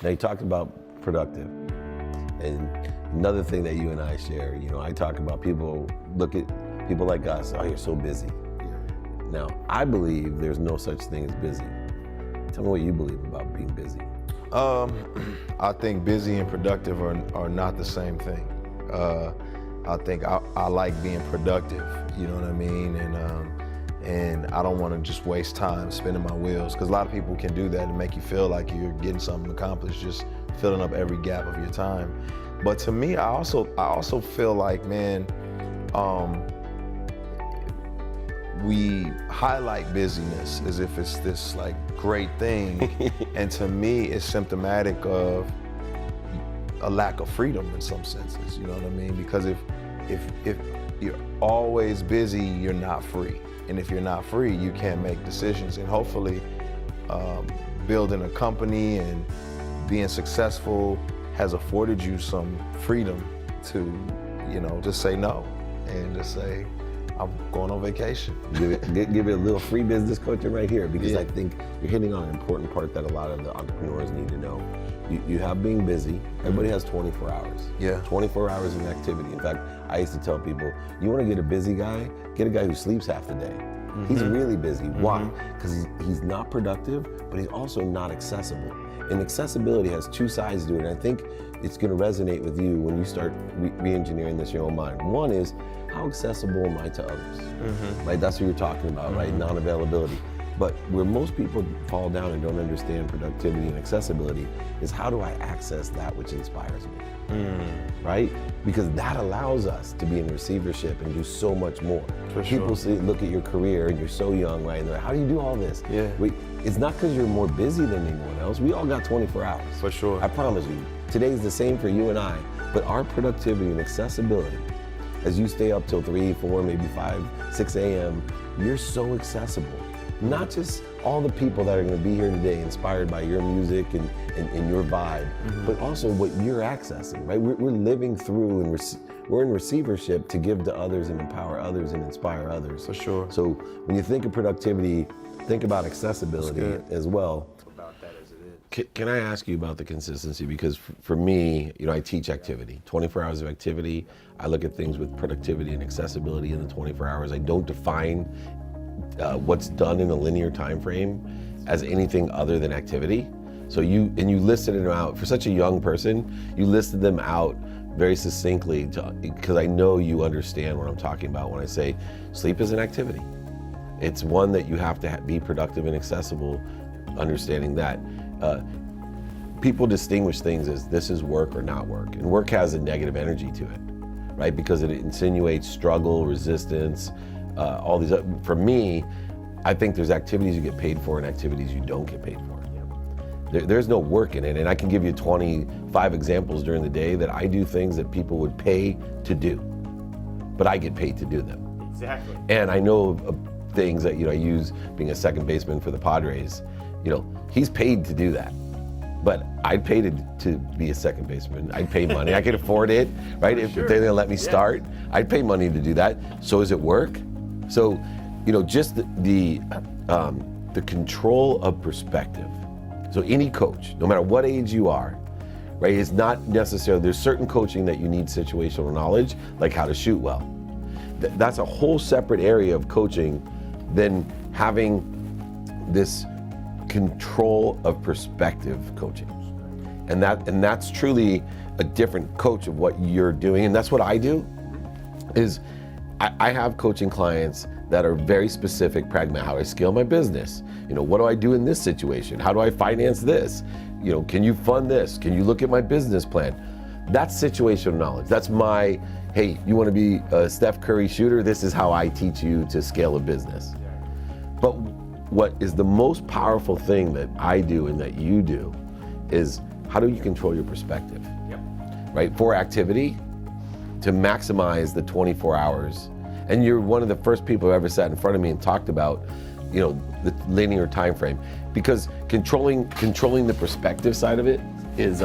Now you talked about productive, and another thing that you and I share, I talk about people look at people like us, oh, you're so busy. Now, I believe there's no such thing as busy. Tell me what you believe about being busy. I think busy and productive are not the same thing. I think I like being productive, you know what I mean? And I don't want to just waste time spinning my wheels, because a lot of people can do that and make you feel like you're getting something accomplished, just filling up every gap of your time. But to me, I also feel like, man, we highlight busyness as if it's this like great thing, and to me, it's symptomatic of a lack of freedom in some senses. You know what I mean? Because if you're always busy, you're not free, and if you're not free, you can't make decisions. And hopefully, building a company and being successful has afforded you some freedom to, just say no and just say, I'm going on vacation. Give it a little free business coaching right here, because I think you're hitting on an important part that a lot of the entrepreneurs need to know. You have being busy. Everybody has 24 hours. Yeah. 24 hours of activity. In fact, I used to tell people, you want to get a busy guy, get a guy who sleeps half the day. He's really busy. Why? Because he's not productive, but he's also not accessible. And accessibility has two sides to it, and I think it's going to resonate with you when you start re-engineering this in your own mind. One is, how accessible am I to others? Right? That's what you're talking about, right? Non-availability. But where most people fall down and don't understand productivity and accessibility is, how do I access that which inspires me? Right? Because that allows us to be in receivership and do so much more. For People sure. look at your career and you're so young, right? And they're like, how do you do all this? Yeah. It's not because you're more busy than anyone else. We all got 24 hours. For sure. I promise you. Today's the same for you and I, but our productivity and accessibility, as you stay up till 3, 4, maybe 5, 6 a.m., you're so accessible. Not just all the people that are going to be here today inspired by your music and your vibe, but also what you're accessing, right? We're living through and we're in receivership to give to others and empower others and inspire others. For sure. So when you think of productivity, think about accessibility as well. About that as it is. Can I ask you about the consistency? Because for me, I teach activity, 24 hours of activity. I look at things with productivity and accessibility in the 24 hours. I don't define what's done in a linear time frame as anything other than activity. So you listed it out, for such a young person, you listed them out very succinctly, because I know you understand what I'm talking about when I say sleep is an activity. It's one that you have to be productive and accessible, understanding that. People distinguish things as this is work or not work, and work has a negative energy to it, right? Because it insinuates struggle, resistance, all these. For me, I think there's activities you get paid for and activities you don't get paid for. There's no work in it, and I can give you 25 examples during the day that I do things that people would pay to do, but I get paid to do them. Exactly. And I know of things that I use, being a second baseman for the Padres. He's paid to do that, but I'd pay to be a second baseman. I'd pay money. I could afford it, right? If they're gonna let me start, I'd pay money to do that. So is it work? So, just the control of perspective. So any coach, no matter what age you are, right, is not necessarily, there's certain coaching that you need situational knowledge, like how to shoot well. That's a whole separate area of coaching than having this control of perspective coaching. And that's truly a different coach of what you're doing. And that's what I do, is I have coaching clients that are very specific, pragmatic. How do I scale my business? What do I do in this situation? How do I finance this? Can you fund this? Can you look at my business plan? That's situational knowledge. That's my, hey, you want to be a Steph Curry shooter? This is how I teach you to scale a business. But what is the most powerful thing that I do and that you do is, how do you control your perspective? Yep. Right? For activity, to maximize the 24 hours. And you're one of the first people who ever sat in front of me and talked about, the linear time frame. Because controlling the perspective side of it is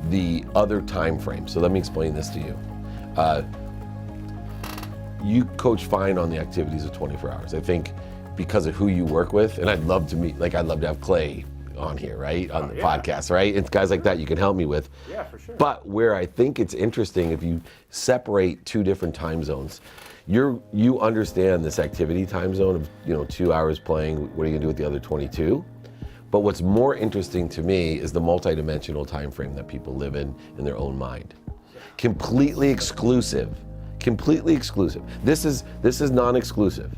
the other time frame. So let me explain this to you. You coach fine on the activities of 24 hours. I think because of who you work with, and I'd love to have Clay on here, right? On the podcast, right? It's guys like that you can help me with. Yeah, for sure. But where I think it's interesting, if you separate two different time zones, you understand this activity time zone of 2 hours playing, what are you gonna do with the other 22? But what's more interesting to me is the multidimensional time frame that people live in their own mind. Completely exclusive. Completely exclusive. This is non-exclusive.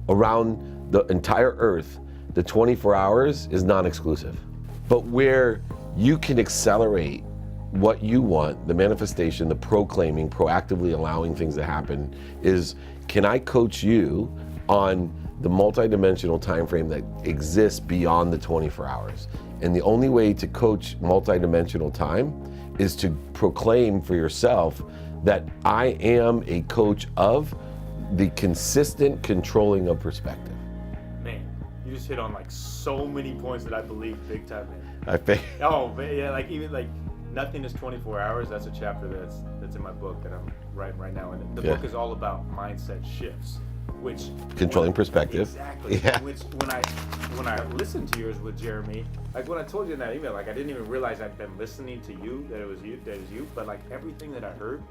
Around the entire Earth, the 24 hours is non-exclusive. But where you can accelerate what you want, the manifestation, the proclaiming, proactively allowing things to happen, is can I coach you on the multidimensional time frame that exists beyond the 24 hours? And the only way to coach multidimensional time is to proclaim for yourself that I am a coach of the consistent controlling of perspective. Man, you just hit on like so many points that I believe big time, man. I think. Oh, man, yeah, like even like nothing is 24 hours. That's a chapter that's in my book that I'm writing right now. And the book is all about mindset shifts, which controlling perspective. Exactly. Yeah. Which when I listened to yours with Jeremy, like when I told you in that email, like I didn't even realize I'd been listening to you, that it was you, but like everything that I heard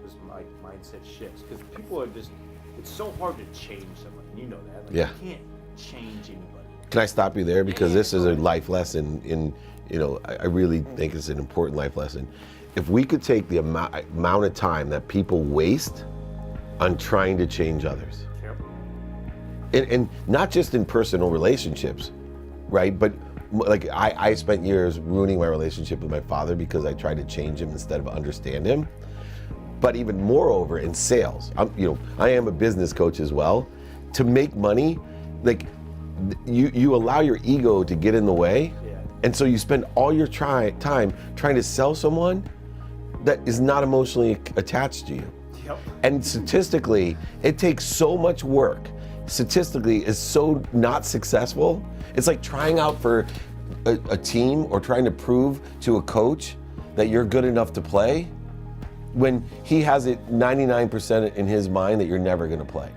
was like mindset shifts, because people are just, it's so hard to change someone. You know that. Like, yeah. You can't change anybody. Can I stop you there? Because this is a life lesson in, I really think it's an important life lesson. If we could take the amount of time that people waste on trying to change others, and not just in personal relationships, right? But like I spent years ruining my relationship with my father because I tried to change him instead of understand him. But even moreover in sales, I am a business coach as well. To make money, like you allow your ego to get in the way, and so you spend all your time trying to sell someone that is not emotionally attached to you. Yep. And statistically, it takes so much work. Statistically, is so not successful. It's like trying out for a team or trying to prove to a coach that you're good enough to play when he has it 99% in his mind that you're never going to play.